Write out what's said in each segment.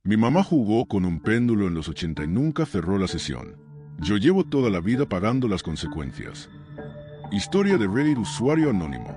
Mi mamá jugó con un péndulo en los 80 y nunca cerró la sesión. Yo llevo toda la vida pagando las consecuencias. Historia de Reddit usuario anónimo.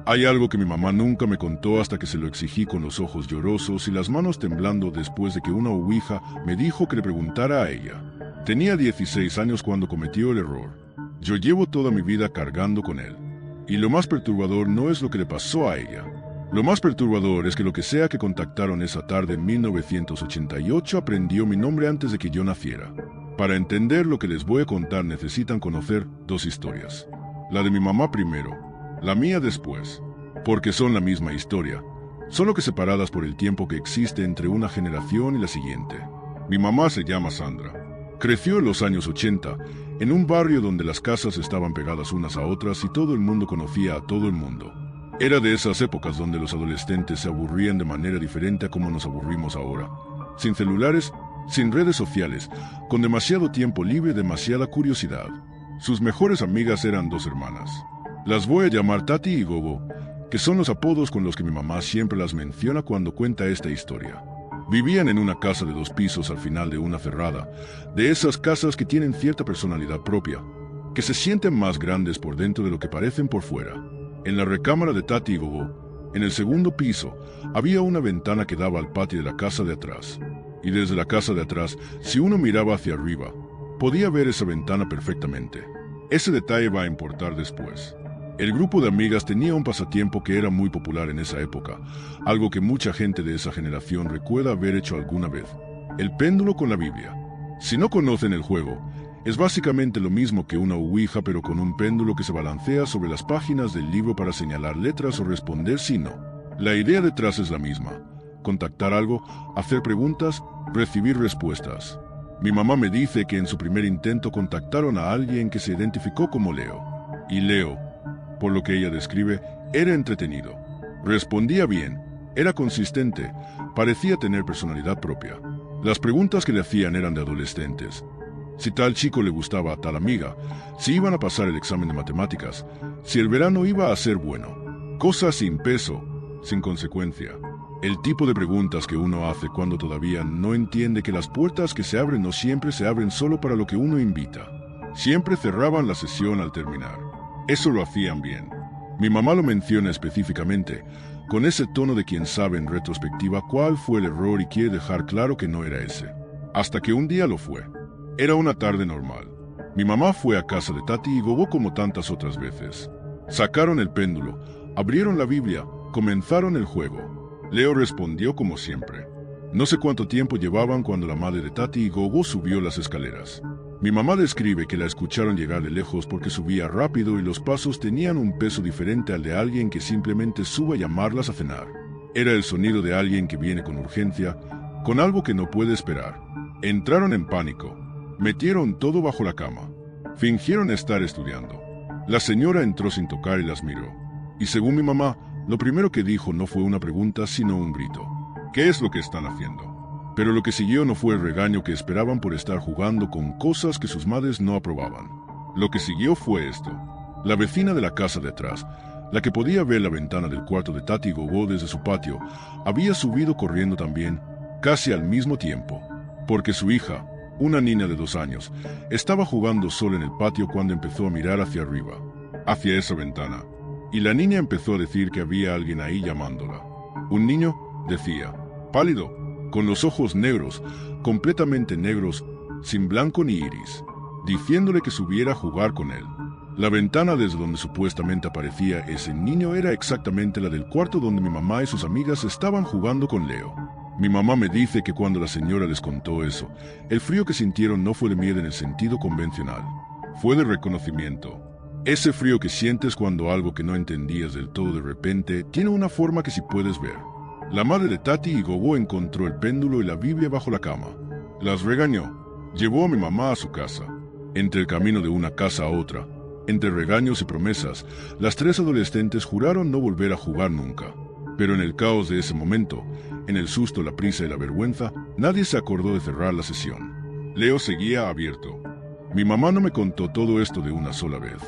Hay algo que mi mamá nunca me contó hasta que se lo exigí con los ojos llorosos y las manos temblando después de que una ouija me dijo que le preguntara a ella. Tenía 16 años cuando cometió el error. Yo llevo toda mi vida cargando con él. Y lo más perturbador no es lo que le pasó a ella. Lo más perturbador es que lo que sea que contactaron esa tarde en 1988 aprendió mi nombre antes de que yo naciera. Para entender lo que les voy a contar necesitan conocer dos historias. La de mi mamá primero, la mía después, porque son la misma historia, solo que separadas por el tiempo que existe entre una generación y la siguiente. Mi mamá se llama Sandra. Creció en los años 80, en un barrio donde las casas estaban pegadas unas a otras y todo el mundo conocía a todo el mundo. Era de esas épocas donde los adolescentes se aburrían de manera diferente a como nos aburrimos ahora. Sin celulares, sin redes sociales, con demasiado tiempo libre y demasiada curiosidad. Sus mejores amigas eran dos hermanas. Las voy a llamar Tati y Gogo, que son los apodos con los que mi mamá siempre las menciona cuando cuenta esta historia. Vivían en una casa de 2 pisos al final de una ferrada, de esas casas que tienen cierta personalidad propia, que se sienten más grandes por dentro de lo que parecen por fuera. En la recámara de Tati y Gogo, en el segundo piso, había una ventana que daba al patio de la casa de atrás. Y desde la casa de atrás, si uno miraba hacia arriba, podía ver esa ventana perfectamente. Ese detalle va a importar después. El grupo de amigas tenía un pasatiempo que era muy popular en esa época, algo que mucha gente de esa generación recuerda haber hecho alguna vez. El péndulo con la Biblia. Si no conocen el juego, es básicamente lo mismo que una ouija pero con un péndulo que se balancea sobre las páginas del libro para señalar letras o responder sí no. La idea detrás es la misma. Contactar algo, hacer preguntas, recibir respuestas. Mi mamá me dice que en su primer intento contactaron a alguien que se identificó como Leo. Y Leo, por lo que ella describe, era entretenido. Respondía bien, era consistente, parecía tener personalidad propia. Las preguntas que le hacían eran de adolescentes. Si tal chico le gustaba a tal amiga, si iban a pasar el examen de matemáticas, si el verano iba a ser bueno. Cosas sin peso, sin consecuencia. El tipo de preguntas que uno hace cuando todavía no entiende que las puertas que se abren no siempre se abren solo para lo que uno invita. Siempre cerraban la sesión al terminar. Eso lo hacían bien. Mi mamá lo menciona específicamente, con ese tono de quien sabe en retrospectiva cuál fue el error y quiere dejar claro que no era ese. Hasta que un día lo fue. Era una tarde normal. Mi mamá fue a casa de Tati y Gogo como tantas otras veces. Sacaron el péndulo, abrieron la Biblia, comenzaron el juego. Leo respondió como siempre. No sé cuánto tiempo llevaban cuando la madre de Tati y Gogo subió las escaleras. Mi mamá describe que la escucharon llegar de lejos porque subía rápido y los pasos tenían un peso diferente al de alguien que simplemente sube a llamarlas a cenar. Era el sonido de alguien que viene con urgencia, con algo que no puede esperar. Entraron en pánico. Metieron todo bajo la cama. Fingieron estar estudiando. La señora entró sin tocar y las miró. Y según mi mamá, lo primero que dijo no fue una pregunta sino un grito. ¿Qué es lo que están haciendo? Pero lo que siguió no fue el regaño que esperaban por estar jugando con cosas que sus madres no aprobaban. Lo que siguió fue esto. La vecina de la casa de atrás, la que podía ver la ventana del cuarto de Tati y Gogo desde su patio, había subido corriendo también, casi al mismo tiempo, porque su hija, una niña de 2 años, estaba jugando sola en el patio cuando empezó a mirar hacia arriba, hacia esa ventana, y la niña empezó a decir que había alguien ahí llamándola. Un niño, decía, pálido, con los ojos negros, completamente negros, sin blanco ni iris, diciéndole que subiera a jugar con él. La ventana desde donde supuestamente aparecía ese niño era exactamente la del cuarto donde mi mamá y sus amigas estaban jugando con Leo. Mi mamá me dice que cuando la señora les contó eso, el frío que sintieron no fue de miedo en el sentido convencional, fue de reconocimiento. Ese frío que sientes cuando algo que no entendías del todo de repente tiene una forma que sí puedes ver. La madre de Tati y Gogo encontró el péndulo y la Biblia bajo la cama. Las regañó. Llevó a mi mamá a su casa. Entre el camino de una casa a otra, entre regaños y promesas, las 3 adolescentes juraron no volver a jugar nunca. Pero en el caos de ese momento, en el susto, la prisa y la vergüenza, nadie se acordó de cerrar la sesión. Leo seguía abierto. Mi mamá no me contó todo esto de una sola vez.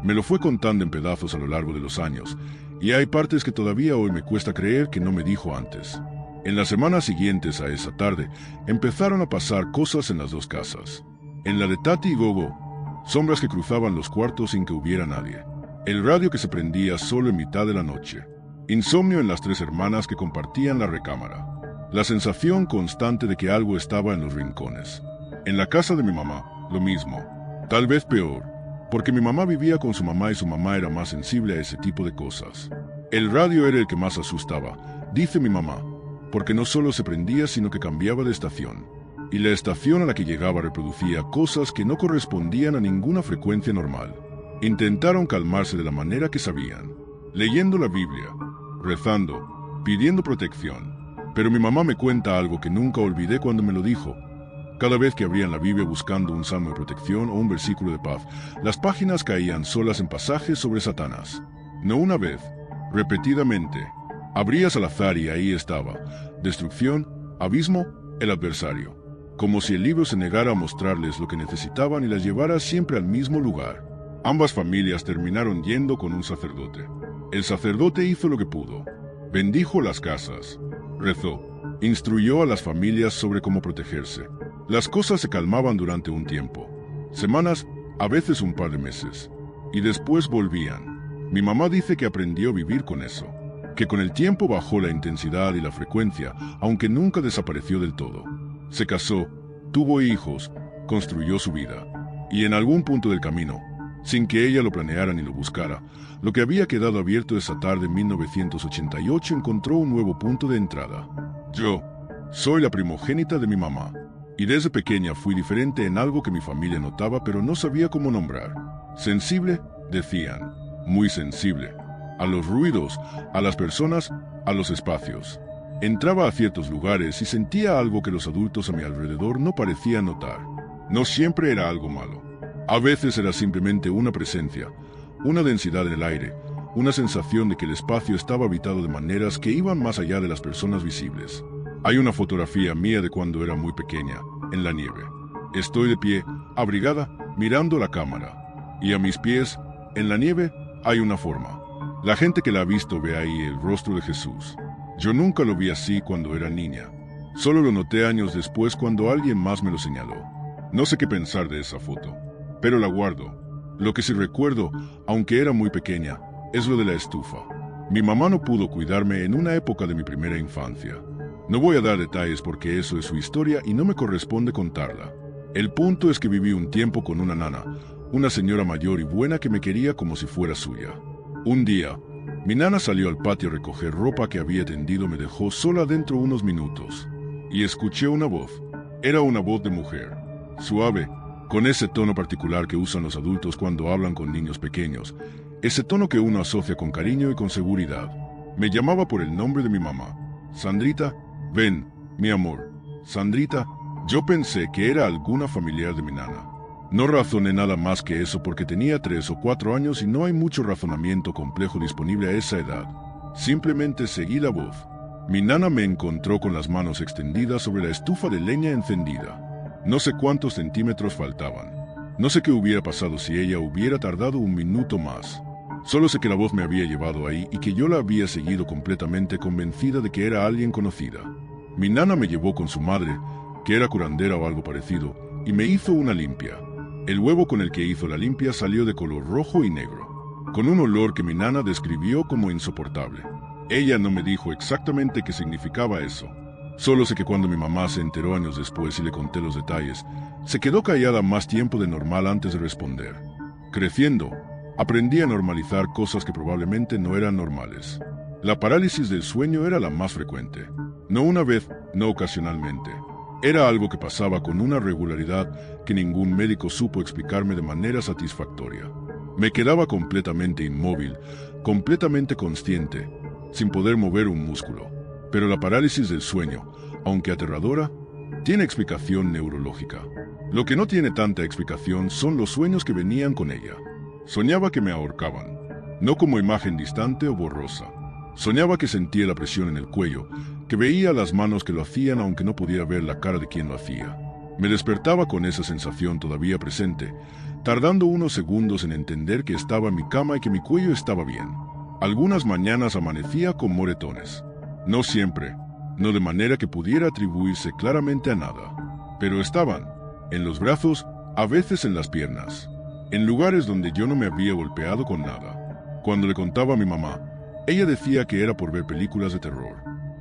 Me lo fue contando en pedazos a lo largo de los años, y hay partes que todavía hoy me cuesta creer que no me dijo antes. En las semanas siguientes a esa tarde, empezaron a pasar cosas en las dos casas. En la de Tati y Gogo, sombras que cruzaban los cuartos sin que hubiera nadie. El radio que se prendía solo en mitad de la noche. Insomnio en las tres hermanas que compartían la recámara. La sensación constante de que algo estaba en los rincones. En la casa de mi mamá, lo mismo. Tal vez peor, porque mi mamá vivía con su mamá y su mamá era más sensible a ese tipo de cosas. El radio era el que más asustaba, dice mi mamá, porque no solo se prendía sino que cambiaba de estación. Y la estación a la que llegaba reproducía cosas que no correspondían a ninguna frecuencia normal. Intentaron calmarse de la manera que sabían, leyendo la Biblia, rezando, pidiendo protección. Pero mi mamá me cuenta algo que nunca olvidé cuando me lo dijo. Cada vez que abrían la Biblia buscando un salmo de protección o un versículo de paz, las páginas caían solas en pasajes sobre Satanás. No una vez, repetidamente. Abrías al azar y ahí estaba, destrucción, abismo, el adversario. Como si el libro se negara a mostrarles lo que necesitaban y las llevara siempre al mismo lugar. Ambas familias terminaron yendo con un sacerdote. El sacerdote hizo lo que pudo. Bendijo las casas, rezó, instruyó a las familias sobre cómo protegerse. Las cosas se calmaban durante un tiempo, semanas, a veces un par de meses, y después volvían. Mi mamá dice que aprendió a vivir con eso, que con el tiempo bajó la intensidad y la frecuencia, aunque nunca desapareció del todo. Se casó, tuvo hijos, construyó su vida, y en algún punto del camino, sin que ella lo planeara ni lo buscara, lo que había quedado abierto esa tarde en 1988 encontró un nuevo punto de entrada. Yo soy la primogénita de mi mamá, y desde pequeña fui diferente en algo que mi familia notaba pero no sabía cómo nombrar. Sensible, decían, muy sensible, a los ruidos, a las personas, a los espacios. Entraba a ciertos lugares y sentía algo que los adultos a mi alrededor no parecían notar. No siempre era algo malo. A veces era simplemente una presencia, una densidad en el aire, una sensación de que el espacio estaba habitado de maneras que iban más allá de las personas visibles. Hay una fotografía mía de cuando era muy pequeña, en la nieve. Estoy de pie, abrigada, mirando la cámara. Y a mis pies, en la nieve, hay una forma. La gente que la ha visto ve ahí el rostro de Jesús. Yo nunca lo vi así cuando era niña. Solo lo noté años después cuando alguien más me lo señaló. No sé qué pensar de esa foto, pero la guardo. Lo que sí recuerdo, aunque era muy pequeña, es lo de la estufa. Mi mamá no pudo cuidarme en una época de mi primera infancia. No voy a dar detalles porque eso es su historia y no me corresponde contarla. El punto es que viví un tiempo con una nana, una señora mayor y buena que me quería como si fuera suya. Un día, mi nana salió al patio a recoger ropa que había tendido, me dejó sola dentro unos minutos. Y escuché una voz. Era una voz de mujer, suave, con ese tono particular que usan los adultos cuando hablan con niños pequeños, ese tono que uno asocia con cariño y con seguridad. Me llamaba por el nombre de mi mamá. Sandrita, ven, mi amor. Sandrita, yo pensé que era alguna familiar de mi nana. No razoné nada más que eso porque tenía 3 o 4 años y no hay mucho razonamiento complejo disponible a esa edad. Simplemente seguí la voz. Mi nana me encontró con las manos extendidas sobre la estufa de leña encendida. No sé cuántos centímetros faltaban. No sé qué hubiera pasado si ella hubiera tardado un minuto más. Solo sé que la voz me había llevado ahí y que yo la había seguido completamente convencida de que era alguien conocida. Mi nana me llevó con su madre, que era curandera o algo parecido, y me hizo una limpia. El huevo con el que hizo la limpia salió de color rojo y negro, con un olor que mi nana describió como insoportable. Ella no me dijo exactamente qué significaba eso. Solo sé que cuando mi mamá se enteró años después y le conté los detalles, se quedó callada más tiempo de normal antes de responder. Creciendo, aprendí a normalizar cosas que probablemente no eran normales. La parálisis del sueño era la más frecuente. No una vez, no ocasionalmente. Era algo que pasaba con una regularidad que ningún médico supo explicarme de manera satisfactoria. Me quedaba completamente inmóvil, completamente consciente, sin poder mover un músculo. Pero la parálisis del sueño, aunque aterradora, tiene explicación neurológica. Lo que no tiene tanta explicación son los sueños que venían con ella. Soñaba que me ahorcaban, no como imagen distante o borrosa. Soñaba que sentía la presión en el cuello, que veía las manos que lo hacían aunque no pudiera ver la cara de quien lo hacía. Me despertaba con esa sensación todavía presente, tardando unos segundos en entender que estaba en mi cama y que mi cuello estaba bien. Algunas mañanas amanecía con moretones. No siempre, no de manera que pudiera atribuirse claramente a nada, pero estaban, en los brazos, a veces en las piernas, en lugares donde yo no me había golpeado con nada. Cuando le contaba a mi mamá, ella decía que era por ver películas de terror,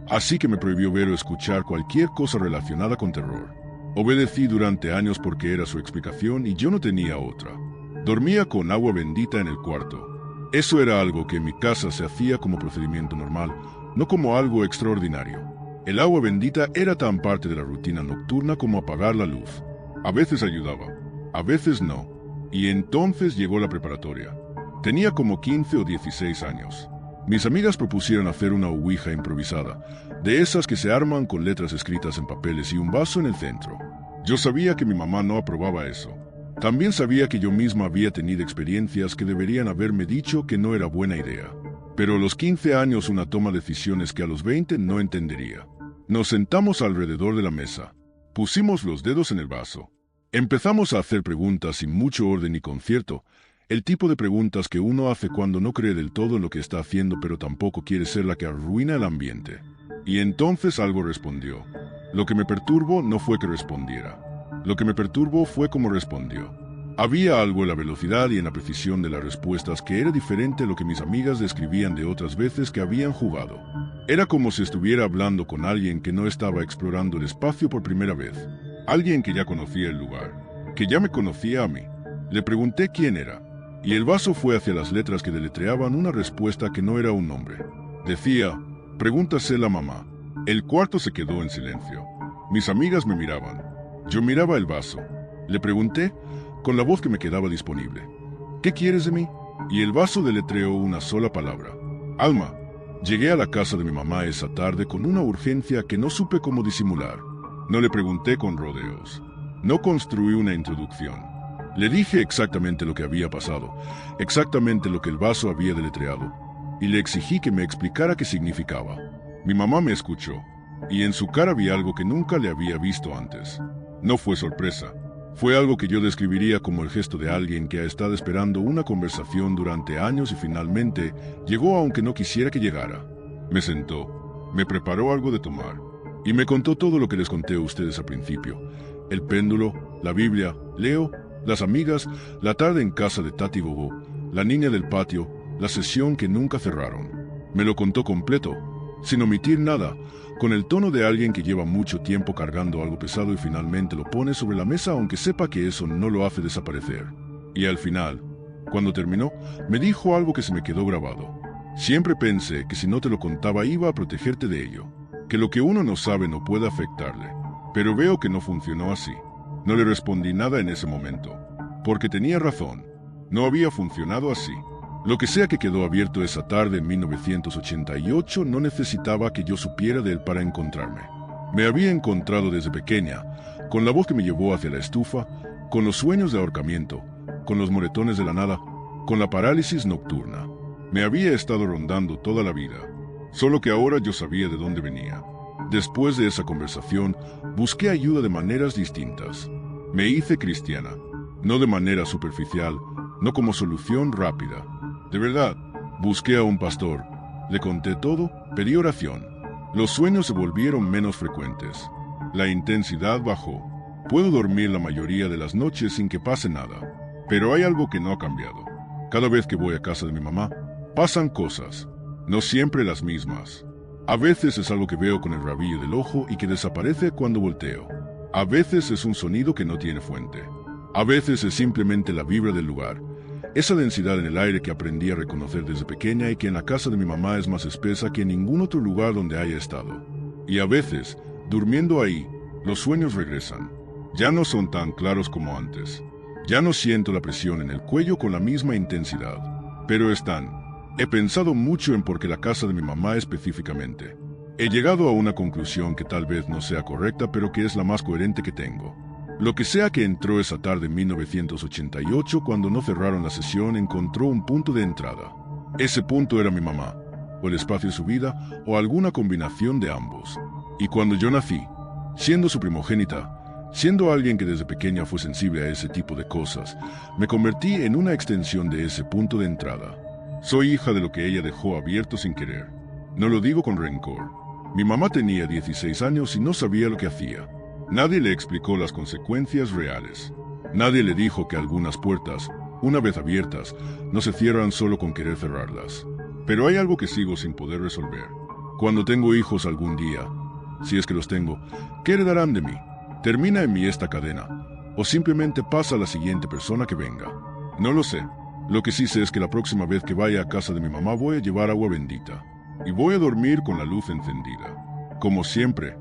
así que me prohibió ver o escuchar cualquier cosa relacionada con terror. Obedecí durante años porque era su explicación y yo no tenía otra. Dormía con agua bendita en el cuarto. Eso era algo que en mi casa se hacía como procedimiento normal, no como algo extraordinario. El agua bendita era tan parte de la rutina nocturna como apagar la luz. A veces ayudaba, a veces no. Y entonces llegó la preparatoria. Tenía como 15 o 16 años. Mis amigas propusieron hacer una ouija improvisada, de esas que se arman con letras escritas en papeles y un vaso en el centro. Yo sabía que mi mamá no aprobaba eso. También sabía que yo misma había tenido experiencias que deberían haberme dicho que no era buena idea. Pero a los 15 años una toma de decisiones que a los 20 no entendería. Nos sentamos alrededor de la mesa. Pusimos los dedos en el vaso. Empezamos a hacer preguntas sin mucho orden y concierto, el tipo de preguntas que uno hace cuando no cree del todo en lo que está haciendo pero tampoco quiere ser la que arruina el ambiente. Y entonces algo respondió. Lo que me perturbó no fue que respondiera. Lo que me perturbó fue cómo respondió. Había algo en la velocidad y en la precisión de las respuestas que era diferente a lo que mis amigas describían de otras veces que habían jugado. Era como si estuviera hablando con alguien que no estaba explorando el espacio por primera vez. Alguien que ya conocía el lugar, que ya me conocía a mí. Le pregunté quién era, y el vaso fue hacia las letras que deletreaban una respuesta que no era un nombre. Decía, pregúntasela a mamá. El cuarto se quedó en silencio. Mis amigas me miraban. Yo miraba el vaso. Le pregunté, con la voz que me quedaba disponible, ¿qué quieres de mí? Y el vaso deletreó una sola palabra. Alma. Llegué a la casa de mi mamá esa tarde con una urgencia que no supe cómo disimular. No le pregunté con rodeos. No construí una introducción. Le dije exactamente lo que había pasado, exactamente lo que el vaso había deletreado, y le exigí que me explicara qué significaba. Mi mamá me escuchó, y en su cara vi algo que nunca le había visto antes. No fue sorpresa. Fue algo que yo describiría como el gesto de alguien que ha estado esperando una conversación durante años y finalmente llegó aunque no quisiera que llegara. Me sentó, me preparó algo de tomar, y me contó todo lo que les conté a ustedes al principio. El péndulo, la Biblia, Leo, las amigas, la tarde en casa de Tati Bobo, la niña del patio, la sesión que nunca cerraron. Me lo contó completo, sin omitir nada, con el tono de alguien que lleva mucho tiempo cargando algo pesado y finalmente lo pone sobre la mesa aunque sepa que eso no lo hace desaparecer. Y al final, cuando terminó, me dijo algo que se me quedó grabado. Siempre pensé que si no te lo contaba iba a protegerte de ello, que lo que uno no sabe no puede afectarle. Pero veo que no funcionó así. No le respondí nada en ese momento, porque tenía razón. No había funcionado así. Lo que sea que quedó abierto esa tarde en 1988 no necesitaba que yo supiera de él para encontrarme. Me había encontrado desde pequeña, con la voz que me llevó hacia la estufa, con los sueños de ahorcamiento, con los moretones de la nada, con la parálisis nocturna. Me había estado rondando toda la vida, solo que ahora yo sabía de dónde venía. Después de esa conversación, busqué ayuda de maneras distintas. Me hice cristiana, no de manera superficial, no como solución rápida. De verdad, busqué a un pastor, le conté todo, pedí oración. Los sueños se volvieron menos frecuentes. La intensidad bajó. Puedo dormir la mayoría de las noches sin que pase nada. Pero hay algo que no ha cambiado. Cada vez que voy a casa de mi mamá, pasan cosas. No siempre las mismas. A veces es algo que veo con el rabillo del ojo y que desaparece cuando volteo. A veces es un sonido que no tiene fuente. A veces es simplemente la vibra del lugar. Esa densidad en el aire que aprendí a reconocer desde pequeña y que en la casa de mi mamá es más espesa que en ningún otro lugar donde haya estado. Y a veces, durmiendo ahí, los sueños regresan. Ya no son tan claros como antes. Ya no siento la presión en el cuello con la misma intensidad. Pero están. He pensado mucho en por qué la casa de mi mamá específicamente. He llegado a una conclusión que tal vez no sea correcta, pero que es la más coherente que tengo. Lo que sea que entró esa tarde en 1988 cuando no cerraron la sesión encontró un punto de entrada. Ese punto era mi mamá, o el espacio de su vida, o alguna combinación de ambos. Y cuando yo nací, siendo su primogénita, siendo alguien que desde pequeña fue sensible a ese tipo de cosas, me convertí en una extensión de ese punto de entrada. Soy hija de lo que ella dejó abierto sin querer. No lo digo con rencor. Mi mamá tenía 16 años y no sabía lo que hacía. Nadie le explicó las consecuencias reales. Nadie le dijo que algunas puertas, una vez abiertas, no se cierran solo con querer cerrarlas. Pero hay algo que sigo sin poder resolver. Cuando tengo hijos algún día, si es que los tengo, ¿qué heredarán de mí? ¿Termina en mí esta cadena? ¿O simplemente pasa a la siguiente persona que venga? No lo sé. Lo que sí sé es que la próxima vez que vaya a casa de mi mamá voy a llevar agua bendita. Y voy a dormir con la luz encendida. Como siempre,